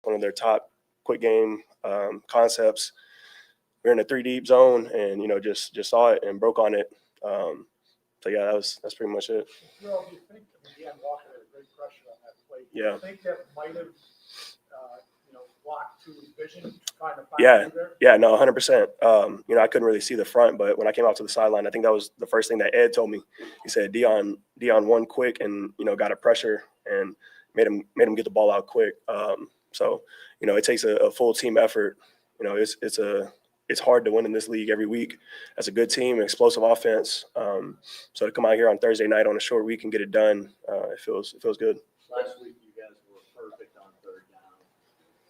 one of their top quick game concepts. We are in a 3 deep zone, and just saw it and broke on it. So yeah, that's pretty much it. Well, do you think, I mean, Deanne Walker had a great pressure on that play. Do Yeah. you think that might have, blocked to his vision, trying to find Yeah, you there? yeah, no, 100%. I couldn't really see the front, but when I came out to the sideline, I think that was the first thing that Ed told me. He said Dion won quick and got a pressure and made him get the ball out quick. So it takes a full team effort. It's hard to win in this league every week. That's a good team, explosive offense. So to come out here on Thursday night on a short week and get it done, it feels good. Last week you guys were perfect on third down.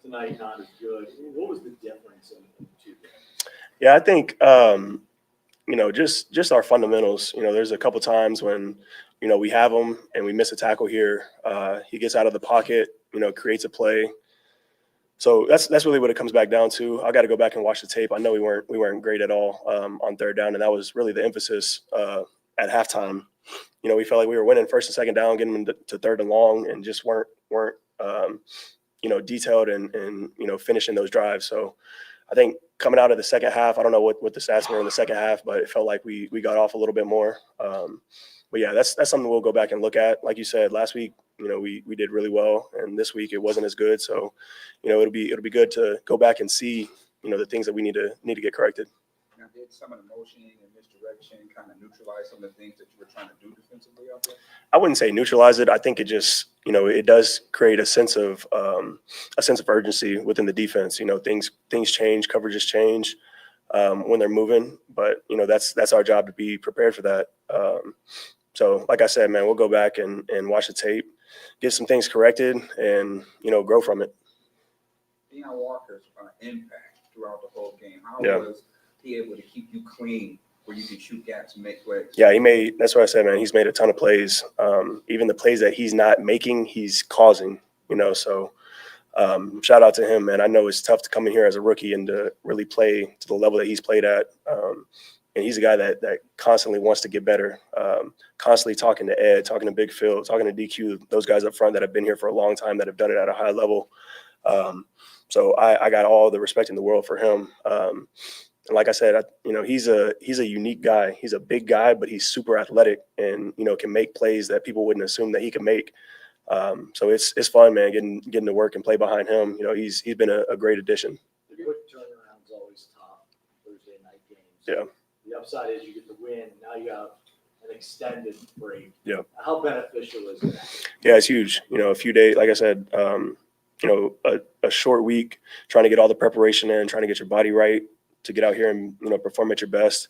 Tonight not as good. What was the difference in the two games? Yeah, I think just our fundamentals. There's a couple times when we have him and we miss a tackle here. He gets out of the pocket, creates a play. So that's really what it comes back down to. I got to go back and watch the tape. I know we weren't great at all on third down, and that was really the emphasis at halftime. We felt like we were winning first and second down, getting them to third and long, and just weren't detailed and finishing those drives. So I think coming out of the second half, I don't know what the stats were in the second half, but it felt like we got off a little bit more. But yeah, that's something we'll go back and look at. Like you said, last week, we did really well, and this week it wasn't as good. So, it'll be good to go back and see, the things that we need to get corrected. Now, did some of the motioning and misdirection kind of neutralize some of the things that you were trying to do defensively out there? I wouldn't say neutralize it. I think it just, it does create a sense of urgency within the defense. Things change, coverages change when they're moving, but that's our job to be prepared for that. So like I said, man, we'll go back and watch the tape, get some things corrected, and grow from it. Deanne Walker's impact throughout the whole game. How was he able to keep you clean where you can shoot gaps and make plays? Yeah, that's what I said, man. He's made a ton of plays. Even the plays that he's not making, he's causing. So shout out to him, man. I know it's tough to come in here as a rookie and to really play to the level that he's played at. And he's a guy that constantly wants to get better, constantly talking to Ed, talking to Big Phil, talking to DQ, those guys up front that have been here for a long time, that have done it at a high level. So I got all the respect in the world for him. And like I said, he's a unique guy. He's a big guy, but he's super athletic and, can make plays that people wouldn't assume that he can make. So it's fun, man, getting to work and play behind him. He's been a great addition. The quick turnaround's always tough. Thursday night games. Yeah. The upside is you get the win. Now you have an extended break. Yeah. How beneficial is that? Yeah, it's huge. A few days, like I said, a short week, trying to get all the preparation in, trying to get your body right to get out here and, perform at your best.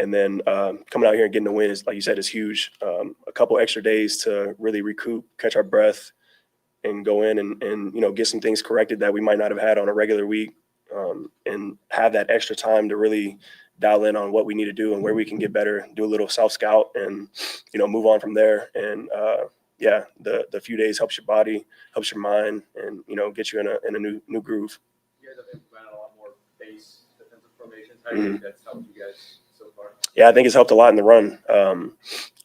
And then coming out here and getting the win is, like you said, is huge. A couple extra days to really recoup, catch our breath, and go in and get some things corrected that we might not have had on a regular week, and have that extra time to really dial in on what we need to do and where we can get better, do a little self-scout and, move on from there. And, the few days helps your body, helps your mind, and, gets you in a new groove. You guys have implemented a lot more base defensive formations. How do you think that's helped you guys so far? Yeah, I think it's helped a lot in the run.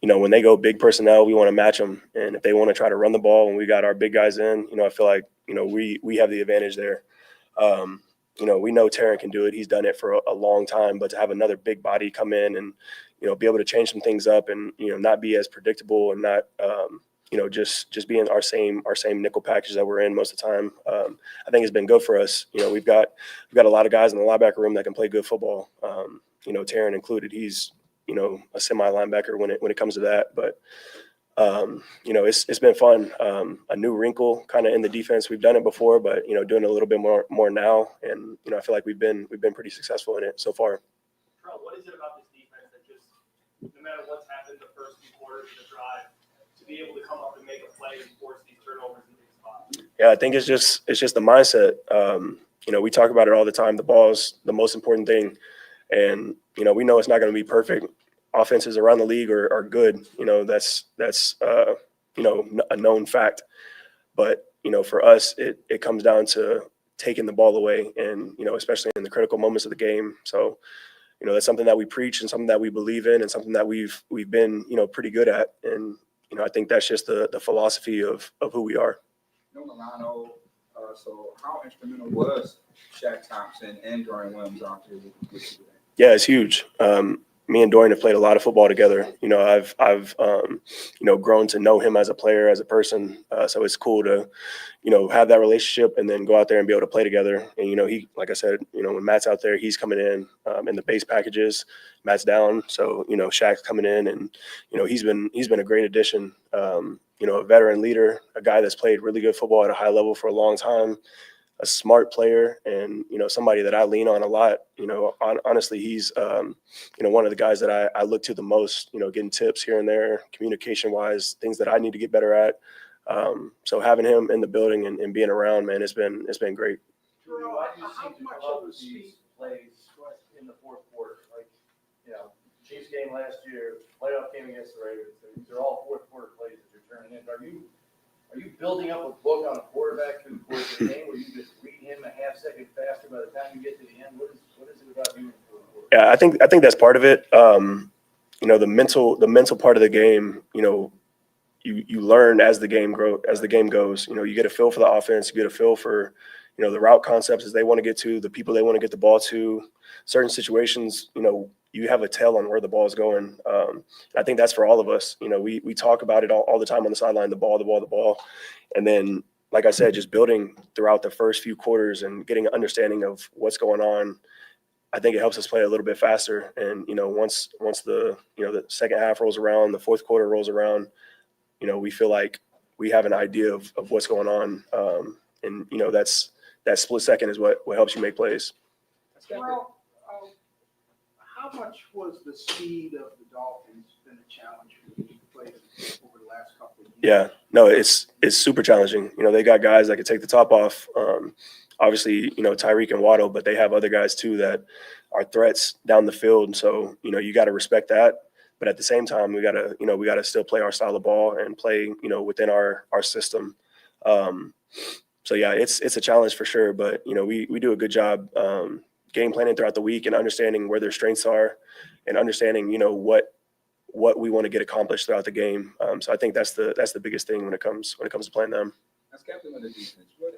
When they go big personnel, we want to match them. And if they want to try to run the ball when we got our big guys in, I feel like, we have the advantage there. We know Terran can do it. He's done it for a long time, but to have another big body come in and, be able to change some things up and, not be as predictable and not, just being our same nickel package that we're in most of the time. I think it's been good for us. We've got a lot of guys in the linebacker room that can play good football. Terran included. He's, a semi linebacker when it comes to that, but it's been fun. A new wrinkle kind of in the defense. We've done it before, but doing a little bit more now, and I feel like we've been pretty successful in it so far. Carl, what is it about this defense that just, no matter what's happened the first few quarters of the drive, to be able to come up and make a play and force these turnovers in big spots? Yeah, I think it's just the mindset. We talk about it all the time. The ball is the most important thing, and we know it's not going to be perfect. Offenses around the league are good. That's a known fact. But for us, it comes down to taking the ball away, and especially in the critical moments of the game. So that's something that we preach and something that we believe in and something that we've been pretty good at. And I think that's just the philosophy of who we are. Milano So how instrumental was Shaq Thompson and Dorian Williams on to with you today? Yeah, it's huge. Me and Dorian have played a lot of football together. I've grown to know him as a player, as a person. So it's cool to, have that relationship and then go out there and be able to play together. And, he, like I said, when Matt's out there, he's coming in the base packages, Matt's down. So, Shaq's coming in and, he's been a great addition. A veteran leader, a guy that's played really good football at a high level for a long time, a smart player, and somebody that I lean on a lot. Honestly, he's one of the guys that I look to the most. Getting tips here and there, communication wise, things that I need to get better at. So having him in the building and being around, man, it's been great. Drew, why do you seem to come up with these plays in the fourth quarter? Like, Chiefs game last year, playoff game against the Ravens. These are all fourth quarter plays that you're turning in. Are you building up a book on a quarterback through the course of the game where you just read him a half second faster by the time you get to the end? What is it about you in the fourth quarter? Yeah, I think that's part of it. The mental part of the game. You learn as the game goes. You get a feel for the offense. You get a feel for the route concepts as they want to get to, the people they want to get the ball to. Certain situations, you have a tell on where the ball is going. I think that's for all of us. We talk about it all the time on the sideline, the ball. And then, like I said, just building throughout the first few quarters and getting an understanding of what's going on. I think it helps us play a little bit faster. And, once the second half rolls around, the fourth quarter rolls around, we feel like we have an idea of what's going on. And, that split second is what helps you make plays. Well, how much was the speed of the Dolphins been a challenge for you to play over the last couple of years? Yeah, no, it's super challenging. They got guys that could take the top off. Obviously, Tyreek and Waddle, but they have other guys too that are threats down the field. And so, you got to respect that. But at the same time, we gotta still play our style of ball and play, within our system. So yeah, it's a challenge for sure. But we do a good job game planning throughout the week and understanding where their strengths are, and understanding what we want to get accomplished throughout the game. So I think that's the biggest thing when it comes to playing them. As captain of the defense, what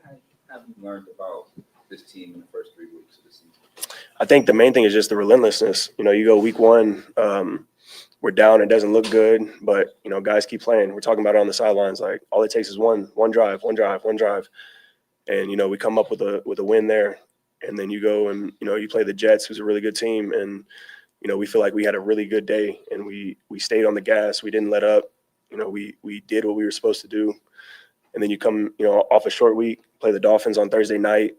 have you learned about this team in the first 3 weeks of the season? I think the main thing is just the relentlessness. You go week one, we're down, it doesn't look good, but guys keep playing. We're talking about it on the sidelines, like all it takes is one drive, and we come up with a win there. And then you go and you play the Jets, who's a really good team, and we feel like we had a really good day, and we stayed on the gas. We didn't let up. We did what we were supposed to do. And then you come off a short week, play the Dolphins on Thursday night.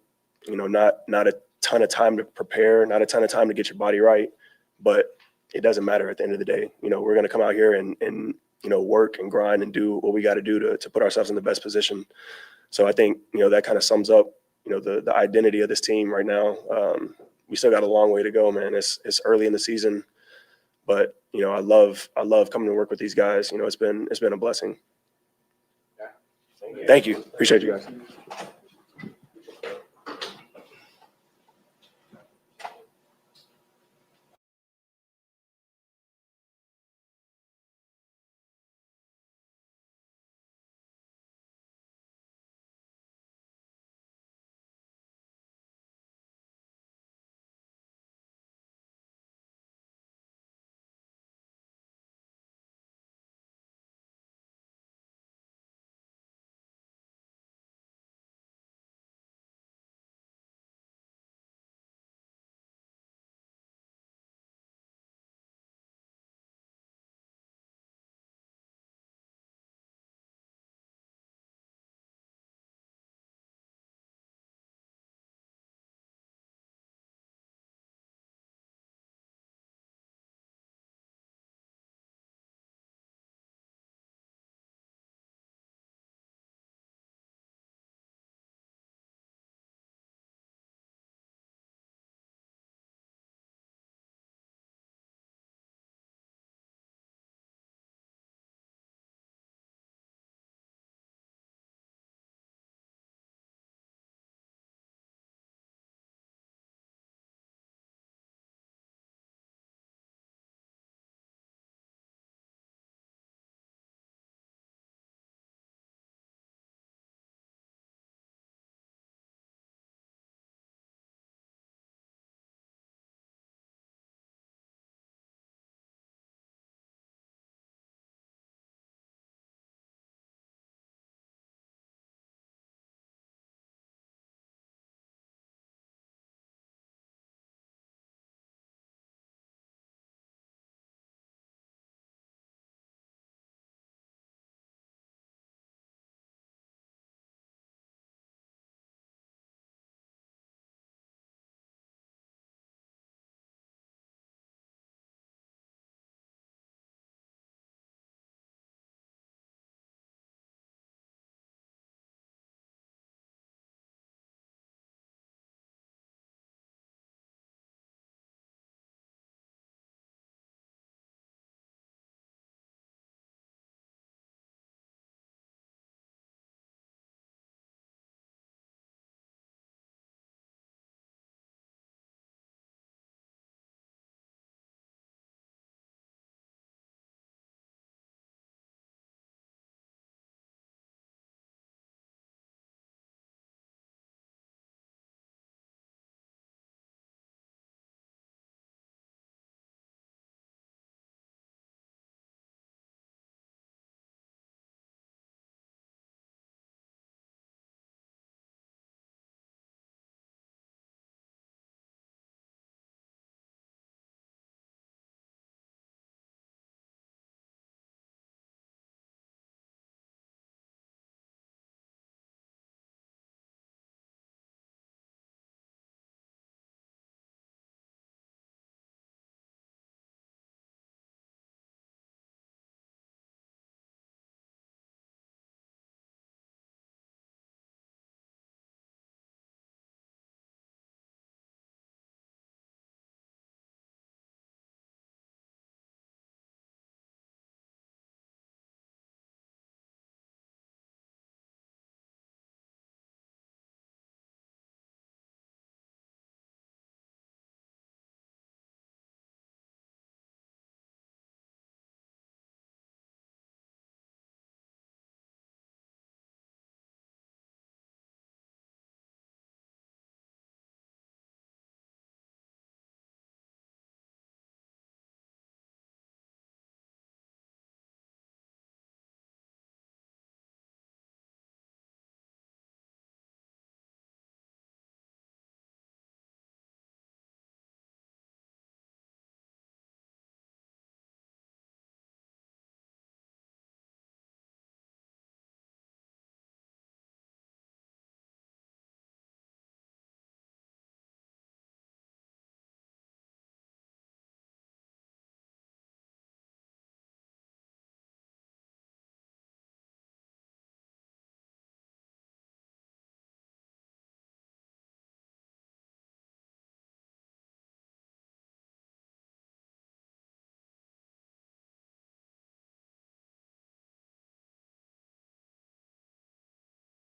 Not a ton of time to prepare, not a ton of time to get your body right, but it doesn't matter at the end of the day. We're going to come out here and work and grind and do what we got to do to put ourselves in the best position. So I think that kind of sums up the identity of this team right now. We still got a long way to go, man. It's early in the season, but I love coming to work with these guys. It's been a blessing. Thank you. Appreciate you guys.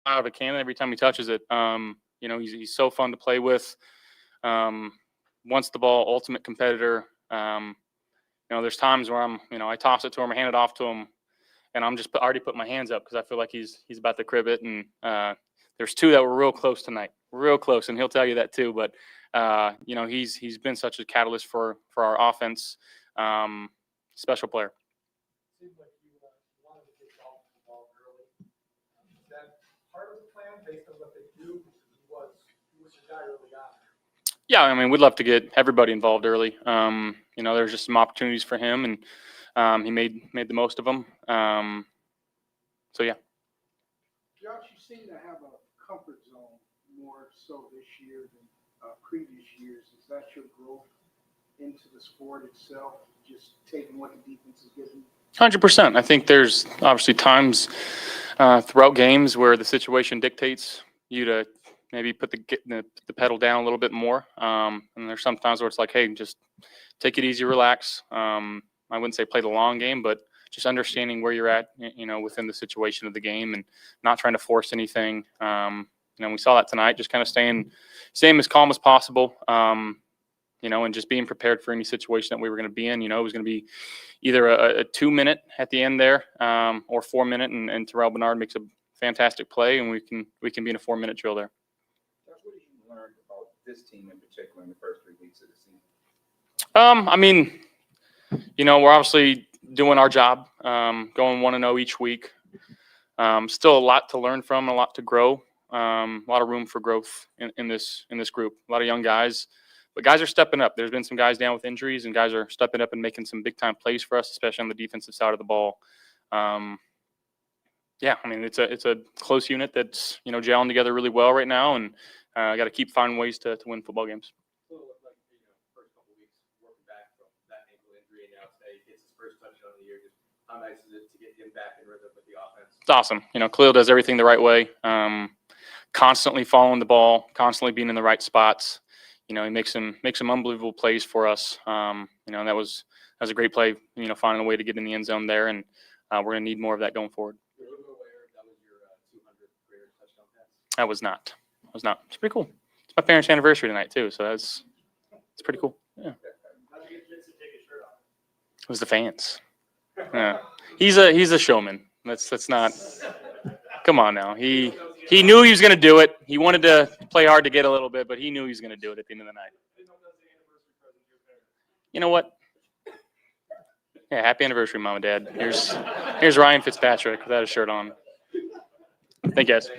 out of a cannon every time he touches it. You know, he's so fun to play with. Wants the ball, ultimate competitor. You know, there's times where I toss it to him or hand it off to him, and I'm just already putting my hands up because I feel like he's about to crib it. And there's two that were real close tonight, real close, and he'll tell you that too. But you know, he's been such a catalyst for our offense. Special player. Seems like you wanted to get Dolphins involved early. Is that part of the plan based on what they do? Because he was your guy early on. Yeah, I mean, we'd love to get everybody involved early. You know, there's just some opportunities for him, and he made the most of them. So yeah. Josh, you seem to have a comfort zone more so this year than previous years. Is that your growth into the sport itself, just taking what the defense is giving you? 100%. I think there's obviously times throughout games where the situation dictates you to maybe put the pedal down a little bit more. And there's some times where it's like, hey, just take it easy, relax. I wouldn't say play the long game, but just understanding where you're at, you know, within the situation of the game and not trying to force anything. You know, we saw that tonight, just kind of staying as calm as possible. You know, and just being prepared for any situation that we were going to be in. You know, it was going to be either a 2-minute at the end there or 4-minute, and Terrell Bernard makes a fantastic play, and we can be in a 4-minute drill there. Josh, what did you learn about this team in particular in the first 3 weeks of the season? I mean, you know, we're obviously doing our job, going 1-0 each week. Still a lot to learn from, a lot to grow, a lot of room for growth in this group. A lot of young guys. But guys are stepping up. There's been some guys down with injuries, and guys are stepping up and making some big-time plays for us, especially on the defensive side of the ball. Yeah, I mean, it's a close unit that's, you know, gelling together really well right now, and got to keep finding ways to win football games. So it looked like, first couple of weeks working back from that ankle injury, and now today he gets his first touchdown of the year. Just how nice is it to get him back in rhythm with the offense? It's awesome. You know, Khalil does everything the right way, constantly following the ball, constantly being in the right spots. You know, he makes some unbelievable plays for us. You know, and that was a great play. You know, finding a way to get in the end zone there, and we're gonna need more of that going forward. You're a little bit aware that was your 200th career touchdown pass. I was not. It's pretty cool. It's my parents' anniversary tonight too, so it's pretty cool. Yeah. How'd you get Vince to take his shirt off? It was the fans. Yeah. He's a showman. Let's not. Come on now. He knew he was going to do it. He wanted to play hard to get a little bit, but he knew he was going to do it at the end of the night. You know what? Yeah, happy anniversary, Mom and Dad. Here's Ryan Fitzpatrick without a shirt on. Thank you, guys.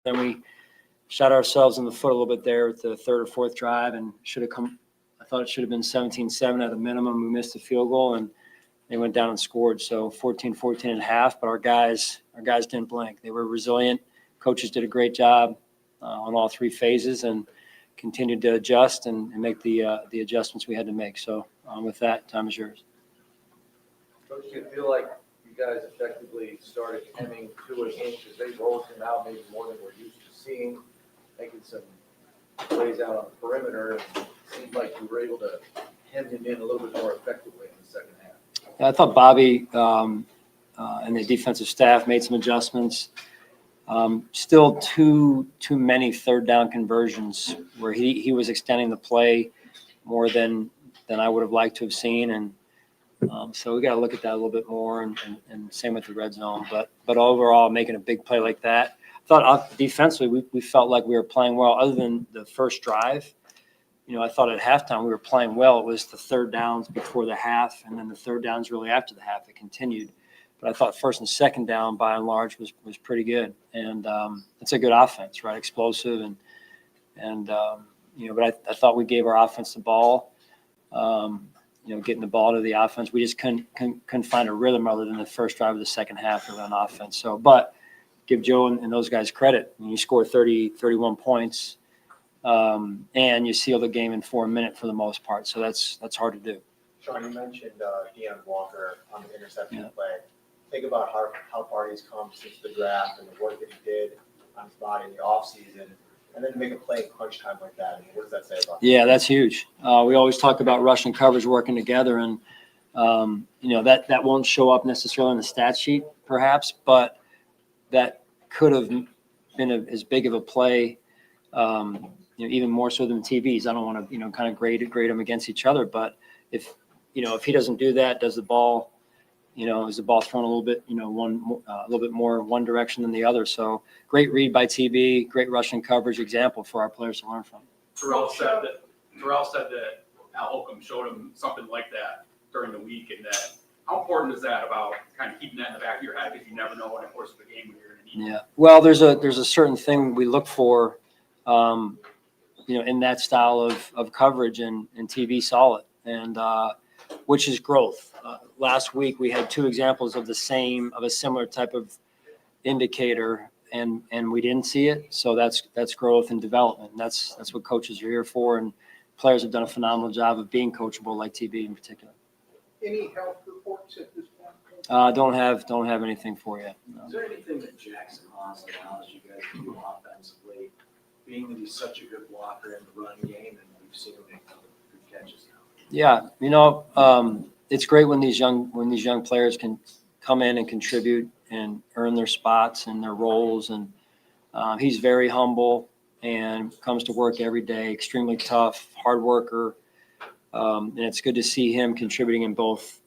Then we shot ourselves in the foot a little bit there with the third or fourth drive, and I thought it should have been 17-7 at a minimum. We missed the field goal, and they went down and scored. So 14-14 at half, but our guys didn't blink. They were resilient. Coaches did a great job on all three phases and continued to adjust and make the adjustments we had to make. So with that, time is yours. Coach, do you feel like you guys effectively started hemming Tua in because they rolled him out maybe more than we're used to seeing, making some plays out on the perimeter, and it seemed like you were able to hem him in a little bit more effectively in the second half? Yeah, I thought Bobby and the defensive staff made some adjustments. Still too many third down conversions where he was extending the play more than I would have liked to have seen, and so we got to look at that a little bit more, and same with the red zone. But overall, making a big play like that, I thought defensively we felt like we were playing well. Other than the first drive, I thought at halftime we were playing well. It was the third downs before the half, and then the third downs really after the half. It continued. But I thought first and second down, by and large, was pretty good. And it's a good offense, right? Explosive. But I thought we gave our offense the ball, getting the ball to the offense. We just couldn't find a rhythm other than the first drive of the second half of an offense. So, but give Joe and those guys credit. When you score 31 points, and you seal the game in 4 minutes for the most part. So that's hard to do. Sean, you mentioned Deion Walker on the interception Yeah. play. Think about how far he's come since the draft and the work that he did on his body in the offseason, and then to make a play in crunch time like that. I mean, what does that say about him? Yeah, that's huge. We always talk about rush and coverage working together, and that won't show up necessarily in the stat sheet, perhaps, but that could have been as big of a play, even more so than TVs. I don't want to kind of grade them against each other, but if he doesn't do that, is the ball thrown a little bit, a little bit more one direction than the other? So great read by TB, great rushing coverage example for our players to learn from. Terrell said that Al Holcomb showed him something like that during the week, and that how important is that about kind of keeping that in the back of your head because you never know in the course of the game when you're going to need it? Yeah. Well, there's a certain thing we look for, in that style of coverage, and TV saw it, and which is growth. Last week we had two examples of a similar type of indicator, and we didn't see it. So that's growth and development. And that's what coaches are here for, and players have done a phenomenal job of being coachable, like TB in particular. Any health reports at this point? Don't have anything for you. No. Is there anything that Jackson Honestly allows you guys to do offensively, being that he's such a good blocker in the run game, and we've seen him make good catches now? Yeah, it's great when these young players can come in and contribute and earn their spots and their roles. And he's very humble and comes to work every day, extremely tough, hard worker. And it's good to see him contributing in both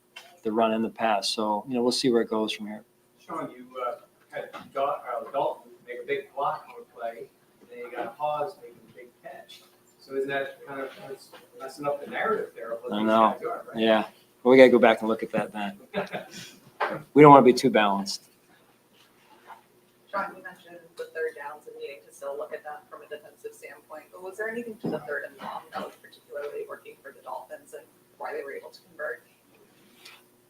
the run and the pass. So, we'll see where it goes from here. Sean, you had Dalton make a big block on a play, and then you got a pause making a big catch. So isn't that kind of messing up the narrative there of what I these know. guys are, right? Yeah. Well, we got to go back and look at that then. We don't want to be too balanced. Sean, you mentioned the third downs and needing to still look at that from a defensive standpoint, but was there anything to the third and long that was particularly working for the Dolphins and why they were able to convert?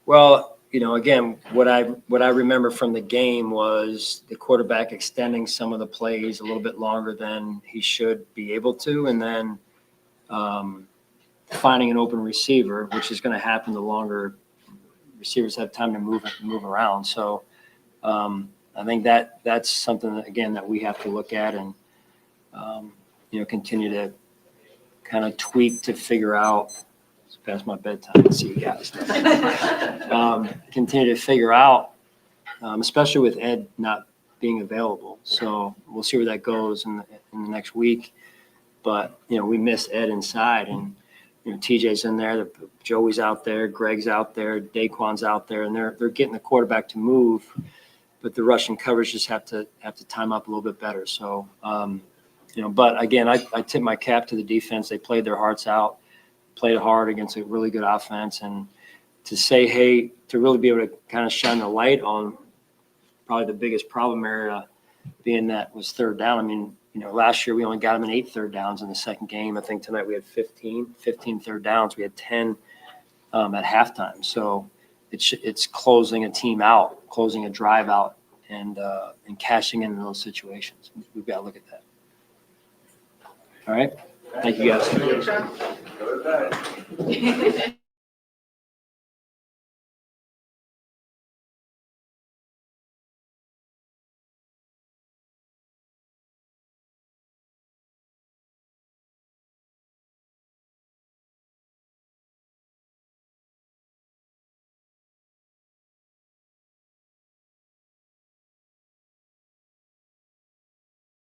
Well, again, what I remember from the game was the quarterback extending some of the plays a little bit longer than he should be able to, and then finding an open receiver, which is going to happen the longer receivers have time to move around. So I think that's something that, again, that we have to look at and continue to kind of tweak to figure out. It's past my bedtime. See you guys. Continue to figure out, especially with Ed not being available. So we'll see where that goes in the next week. But we miss Ed inside, and TJ's in there, Joey's out there, Greg's out there, Daquan's out there, and they're getting the quarterback to move. But the rushing coverage just have to time up a little bit better. So but again, I tip my cap to the defense. They played their hearts out, played hard against a really good offense, and to say, hey, to really be able to kind of shine the light on probably the biggest problem area being that was third down. I mean, last year we only got them in 8 third downs in the second game. I think tonight we had 15 third downs. We had 10 at halftime. So it's closing a team out, closing a drive out, and cashing in those situations. We've got to look at that. All right. Thank you, guys. Good job.